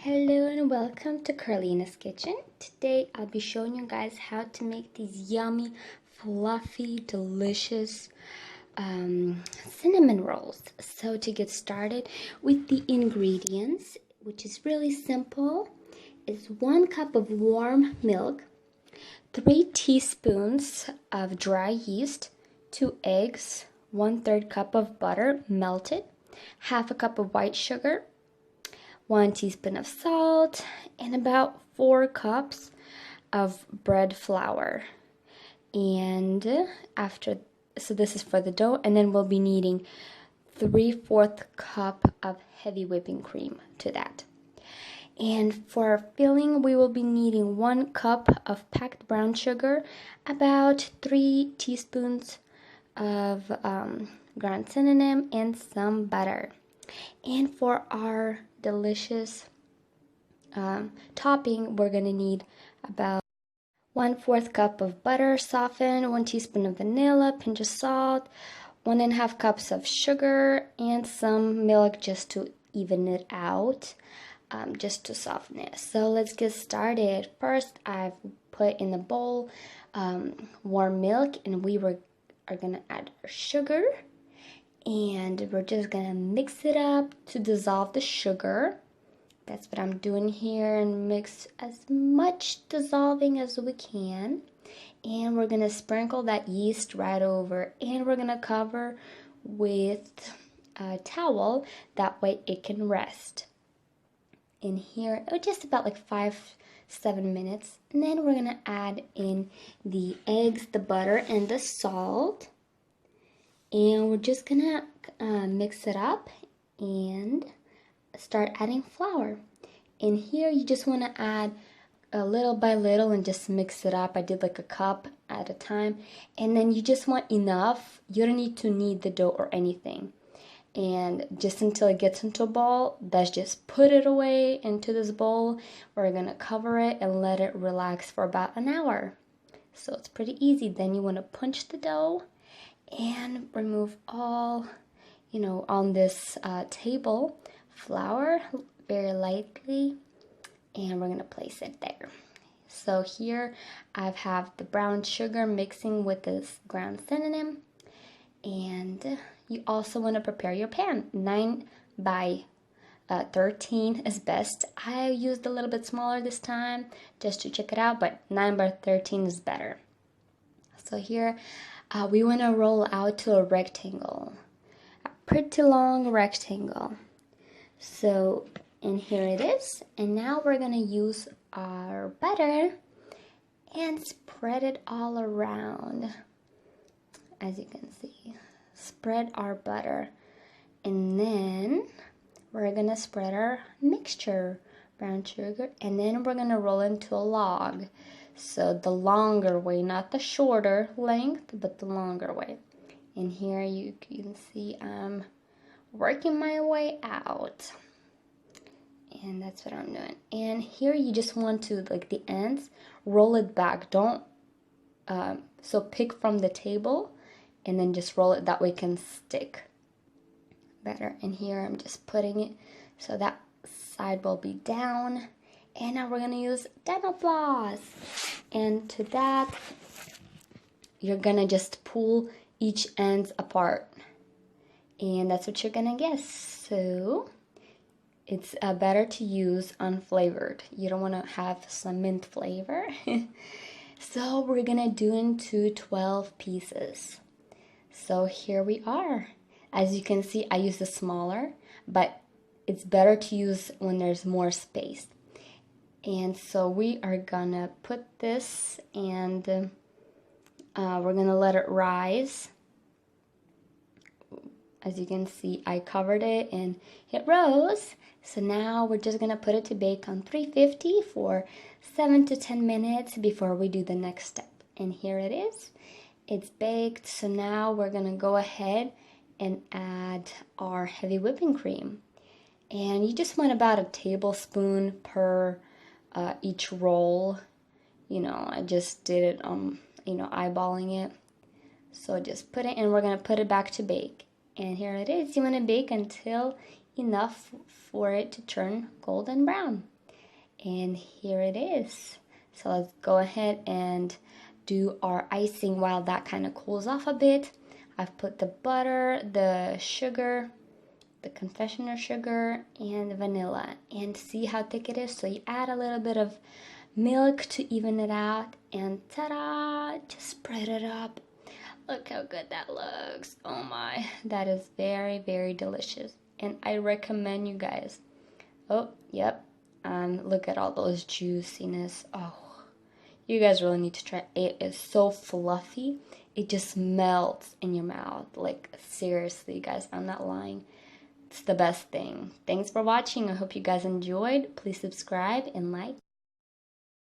Hello and welcome to Carlina's Kitchen. Today I'll be showing you guys how to make these yummy, fluffy, delicious cinnamon rolls. So to get started with the ingredients, which is really simple, is 1 cup of warm milk, 3 teaspoons of dry yeast, 2 eggs, 1/3 cup of butter melted, half a cup of white sugar, 1 teaspoon of salt, and about 4 cups of bread flour. And so this is for the dough, and then we'll be needing 3/4 cup of heavy whipping cream to that. And for our filling, we will be needing 1 cup of packed brown sugar, about 3 teaspoons of ground cinnamon, and some butter. And for our delicious topping, we're gonna need about 1/4 cup of butter softened, 1 teaspoon of vanilla, pinch of salt, 1.5 cups of sugar, and some milk just to even it out, just to soften it. So let's get started. First, I've put in the bowl warm milk, and are gonna add our sugar. And we're just gonna mix it up to dissolve the sugar. That's what I'm doing here, and mix as much dissolving as we can. And we're gonna sprinkle that yeast right over, and we're gonna cover with a towel, that way it can rest in here just about like 5-7 minutes. And then we're gonna add in the eggs, the butter, and the salt. And we're just gonna mix it up and start adding flour. In here, you just want to add a little by little and just mix it up. I did like a cup at a time. And then you just want enough. You don't need to knead the dough or anything. And just until it gets into a ball, that's just put it away into this bowl. We're gonna cover it and let it relax for about an hour. So it's pretty easy. Then you want to punch the dough and remove all, on this table, flour very lightly, and we're gonna place it there. So here I have the brown sugar mixing with this ground cinnamon, and you also want to prepare your pan. 9 by 13 is best. I used a little bit smaller this time just to check it out, but 9 by 13 is better. So here we want to roll out to a rectangle, a pretty long rectangle. So, and here it is. And now we're going to use our butter and spread it all around. As you can see, spread our butter. And then we're going to spread our mixture, brown sugar, and then we're going to roll into a log. So the longer way, not the shorter length, but the longer way. And here you can see I'm working my way out. And that's what I'm doing. And here you just want to, like the ends, roll it back. Don't, so pick from the table and then just roll it. That way it can stick better. And here I'm just putting it so that side will be down. And now we're going to use dental floss. And to that, you're going to just pull each ends apart. And that's what you're going to get. So it's better to use unflavored. You don't want to have some mint flavor. So we're going to do into 12 pieces. So here we are. As you can see, I use the smaller, but it's better to use when there's more space. And so we are gonna put this, and we're gonna let it rise. As you can see, I covered it and it rose. So now we're just gonna put it to bake on 350 for 7 to 10 minutes before we do the next step. And here it is. It's baked. So now we're gonna go ahead and add our heavy whipping cream. And you just want about a tablespoon per each roll. I just did it eyeballing it. So just put it, and we're gonna put it back to bake. And here it is. You want to bake until enough for it to turn golden brown. And here it is. So let's go ahead and do our icing while that kind of cools off a bit. I've put the butter, the sugar, the confectioner sugar, and the vanilla. And see how thick it is? So you add a little bit of milk to even it out. And ta-da! Just spread it up. Look how good that looks. Oh my, that is very, very delicious. And I recommend you guys. Oh, yep. Look at all those juiciness. Oh, you guys really need to try. It is so fluffy. It just melts in your mouth. Like, seriously, guys, I'm not lying. It's the best thing. Thanks for watching. I hope you guys enjoyed. Please subscribe and like.